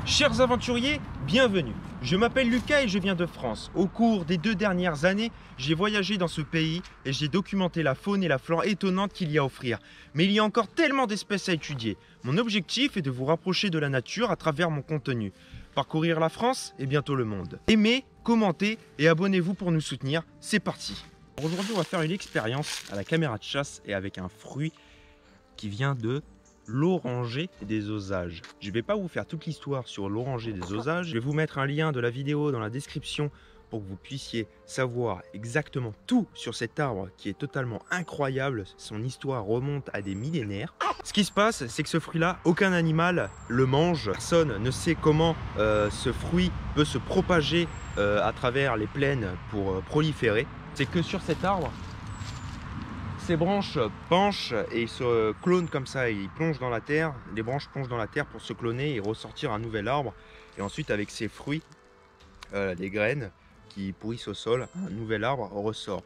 Chers aventuriers, bienvenue. Je m'appelle Lucas et je viens de France. Au cours des 2 dernières années, j'ai voyagé dans ce pays et j'ai documenté la faune et la flore étonnantes qu'il y a à offrir. Mais il y a encore tellement d'espèces à étudier. Mon objectif est de vous rapprocher de la nature à travers mon contenu. Parcourir la France et bientôt le monde. Aimez, commentez et abonnez-vous pour nous soutenir. C'est parti. Aujourd'hui, on va faire une expérience à la caméra de chasse et avec un fruit qui vient de l'oranger des osages. Je ne vais pas vous faire toute l'histoire sur l'oranger des osages. Je vais vous mettre un lien de la vidéo dans la description pour que vous puissiez savoir exactement tout sur cet arbre qui est totalement incroyable. Son histoire remonte à des millénaires. Ce qui se passe, c'est que ce fruit-là, aucun animal le mange. Personne ne sait comment ce fruit peut se propager à travers les plaines pour proliférer. C'est que sur cet arbre, ces branches penchent et ils se clonent comme ça, ils plongent dans la terre, les branches plongent dans la terre pour se cloner et ressortir un nouvel arbre. Et ensuite avec ces fruits, des graines qui pourrissent au sol, un nouvel arbre ressort.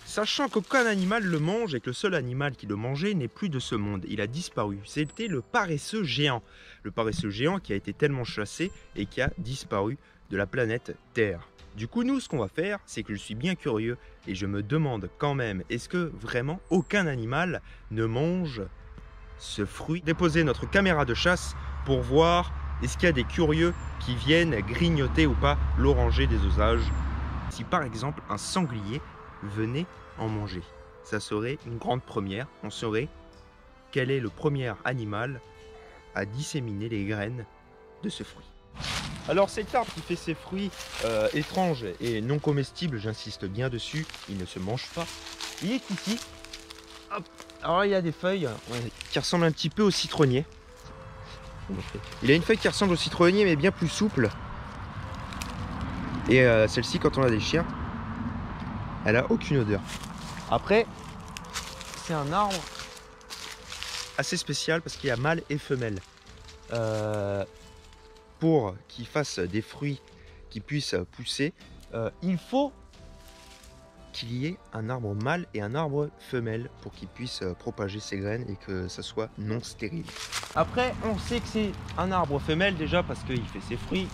Sachant qu'aucun animal le mange et que le seul animal qui le mangeait n'est plus de ce monde, il a disparu. C'était le paresseux géant. Le paresseux géant qui a été tellement chassé et qui a disparu de la planète Terre. Du coup, nous, ce qu'on va faire, c'est que je suis bien curieux et je me demande quand même, est-ce que vraiment aucun animal ne mange ce fruit? Déposer notre caméra de chasse pour voir est-ce qu'il y a des curieux qui viennent grignoter ou pas l'oranger des osages. Si par exemple un sanglier venait en manger, ça serait une grande première. On saurait quel est le premier animal à disséminer les graines de ce fruit. Alors cet arbre qui fait ses fruits étranges et non comestibles, j'insiste bien dessus, il ne se mange pas. Il est ici. Hop. Alors il y a des feuilles qui ressemblent un petit peu au citronnier. Il a une feuille qui ressemble au citronnier mais bien plus souple. Et celle-ci, quand on la déchire, elle a aucune odeur. Après, c'est un arbre assez spécial parce qu'il y a mâle et femelle. Pour qu'il fasse des fruits qui puissent pousser, il faut qu'il y ait un arbre mâle et un arbre femelle pour qu'il puisse propager ses graines et que ça soit non stérile. Après, on sait que c'est un arbre femelle déjà parce qu'il fait ses fruits,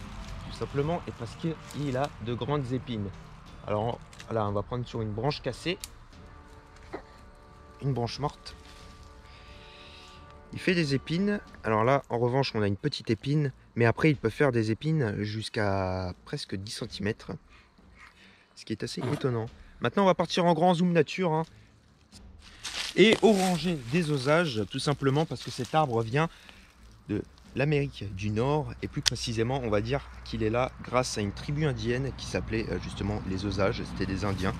tout simplement, et parce qu'il a de grandes épines. Alors là, on va prendre sur une branche cassée, une branche morte. Il fait des épines. Alors là, en revanche, on a une petite épine. Mais après, il peut faire des épines jusqu'à presque 10 cm. Ce qui est assez étonnant. Maintenant, on va partir en grand zoom nature. Hein. Et oranger des osages, tout simplement parce que cet arbre vient de l'Amérique du Nord. Et plus précisément, on va dire qu'il est là grâce à une tribu indienne qui s'appelait justement les osages. C'était des Indiens.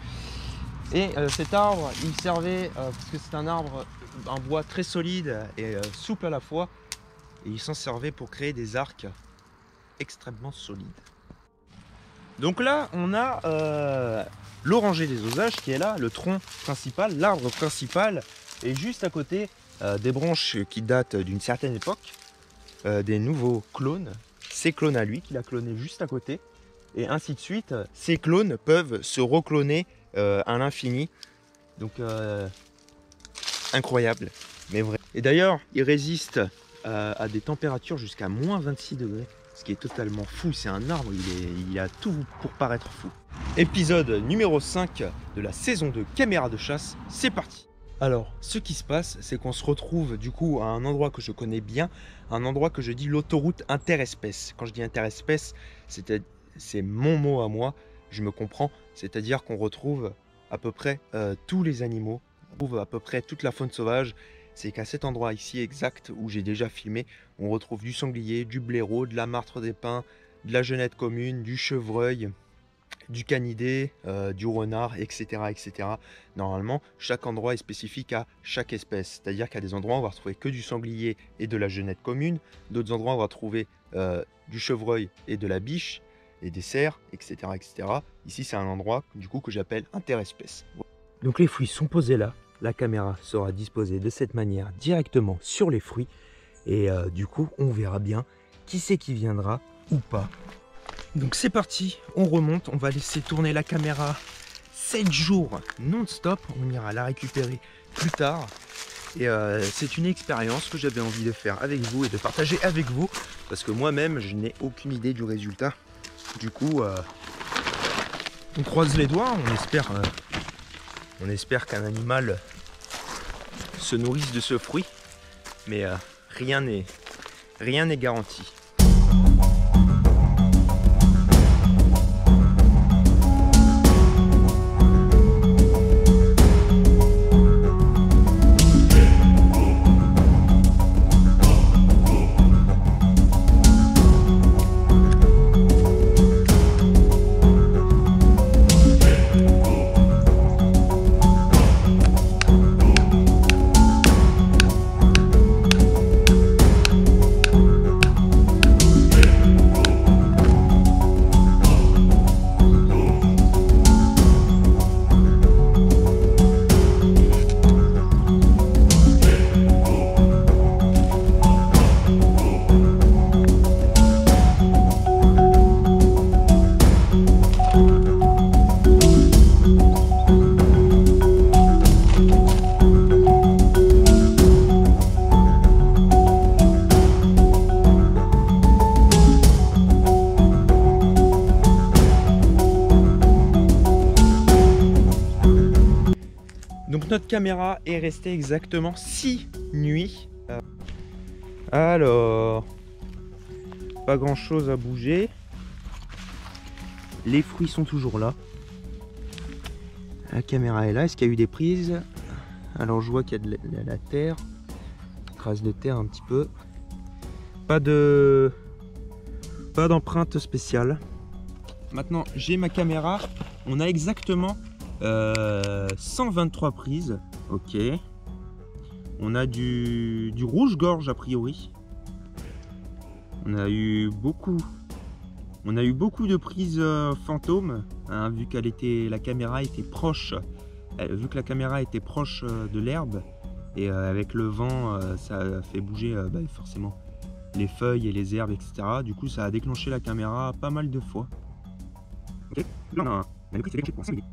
Et cet arbre, il servait, parce que c'est un arbre, un bois très solide et souple à la fois, et il s'en servait pour créer des arcs extrêmement solides. Donc là, on a l'oranger des osages qui est là, le tronc principal, l'arbre principal, et juste à côté, des branches qui datent d'une certaine époque, des nouveaux clones, ces clones à lui, qu'il a cloné juste à côté, et ainsi de suite. Ces clones peuvent se recloner à l'infini, donc incroyable, mais vrai. Et d'ailleurs, il résiste à des températures jusqu'à moins 26 degrés, ce qui est totalement fou. C'est un arbre, il a tout pour paraître fou. Épisode numéro 5 de la saison de caméra de chasse, c'est parti. Alors, ce qui se passe, c'est qu'on se retrouve du coup à un endroit que je connais bien, un endroit que je dis l'autoroute interespèces. Quand je dis interespèces, c'est mon mot à moi, je me comprends, c'est-à-dire qu'on retrouve à peu près tous les animaux, on trouve à peu près toute la faune sauvage. C'est qu'à cet endroit ici exact où j'ai déjà filmé, on retrouve du sanglier, du blaireau, de la martre des pins, de la genette commune, du chevreuil, du canidé, du renard, etc., etc. Normalement, chaque endroit est spécifique à chaque espèce. C'est-à-dire qu'à des endroits, on va retrouver que du sanglier et de la genette commune. D'autres endroits, on va trouver du chevreuil et de la biche, et des cerfs, etc., etc. Ici, c'est un endroit du coup que j'appelle interespèce. Donc les fruits sont posés là. La caméra sera disposée de cette manière directement sur les fruits. Et du coup, on verra bien qui c'est qui viendra ou pas. Donc c'est parti, on remonte. On va laisser tourner la caméra 7 jours non-stop. On ira la récupérer plus tard. Et c'est une expérience que j'avais envie de faire avec vous et de partager avec vous. parce que moi-même je n'ai aucune idée du résultat. Du coup, on croise les doigts, on espère qu'un animal se nourrisse de ce fruit, mais rien n'est garanti. Donc notre caméra est restée exactement 6 nuits. Alors, pas grand chose à bouger. Les fruits sont toujours là. La caméra est là. Est-ce qu'il y a eu des prises? Alors je vois qu'il y a de la terre, traces de terre un petit peu. Pas d'empreinte spéciale. Maintenant j'ai ma caméra. On a exactement 123 prises. Ok. On a du rouge-gorge a priori. On a eu beaucoup de prises fantômes, hein, vu que la caméra était proche. Vu que la caméra était proche de l'herbe, et avec le vent, ça fait bouger forcément les feuilles et les herbes, etc. Du coup, ça a déclenché la caméra pas mal de fois. Ok. Là, on a le prix qui s'est déclenché pour 5 minutes.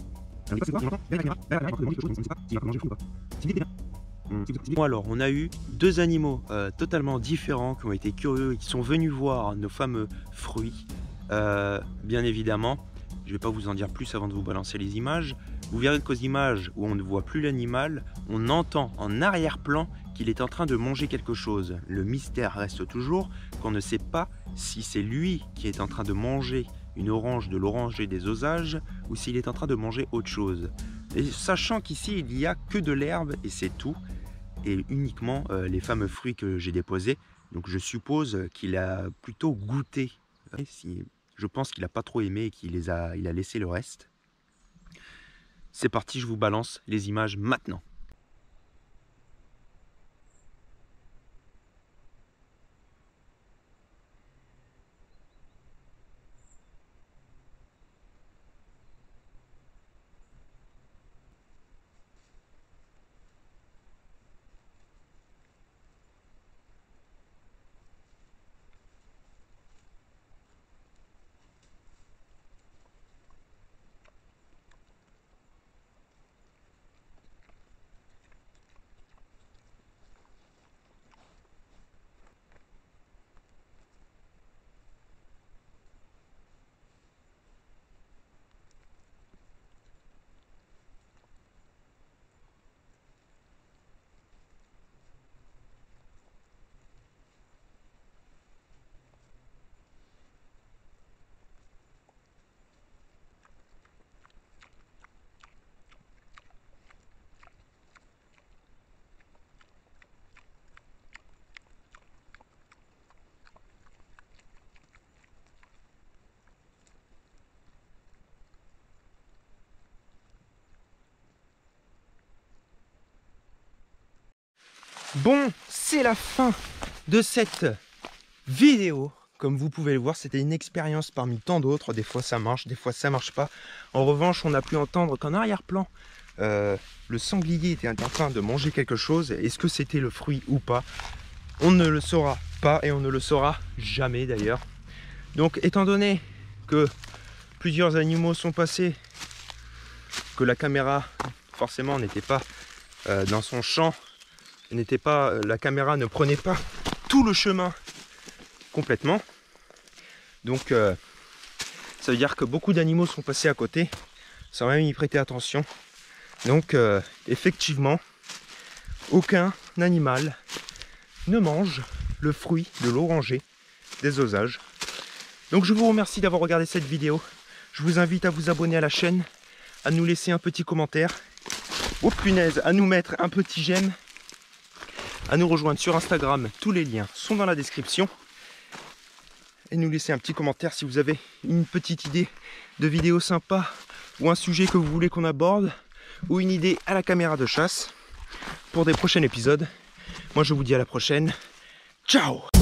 Bon, alors on a eu deux animaux totalement différents qui ont été curieux et qui sont venus voir nos fameux fruits. Bien évidemment, je ne vais pas vous en dire plus avant de vous balancer les images. Vous verrez qu'aux images où on ne voit plus l'animal, on entend en arrière-plan qu'il est en train de manger quelque chose. Le mystère reste toujours qu'on ne sait pas si c'est lui qui est en train de manger une orange de l'oranger des osages ou s'il est en train de manger autre chose. Et sachant qu'ici il n'y a que de l'herbe et c'est tout, et uniquement les fameux fruits que j'ai déposés, donc je suppose qu'il a plutôt goûté. Je pense qu'il n'a pas trop aimé et qu'il a laissé le reste. C'est parti, je vous balance les images maintenant. Bon, c'est la fin de cette vidéo. Comme vous pouvez le voir, c'était une expérience parmi tant d'autres. Des fois ça marche, des fois ça marche pas. En revanche, on a pu entendre qu'en arrière-plan, le sanglier était en train de manger quelque chose. Est-ce que c'était le fruit ou pas? On ne le saura pas et on ne le saura jamais d'ailleurs. Donc étant donné que plusieurs animaux sont passés, que la caméra forcément n'était pas dans son champ, la caméra ne prenait pas tout le chemin complètement. Donc ça veut dire que beaucoup d'animaux sont passés à côté sans même y prêter attention. Donc effectivement, aucun animal ne mange le fruit de l'oranger des osages. Donc je vous remercie d'avoir regardé cette vidéo. Je vous invite à vous abonner à la chaîne, à nous laisser un petit commentaire. Oh punaise, à nous mettre un petit j'aime, à nous rejoindre sur Instagram, tous les liens sont dans la description. Et nous laisser un petit commentaire si vous avez une petite idée de vidéo sympa ou un sujet que vous voulez qu'on aborde ou une idée à la caméra de chasse pour des prochains épisodes. Moi je vous dis à la prochaine. Ciao!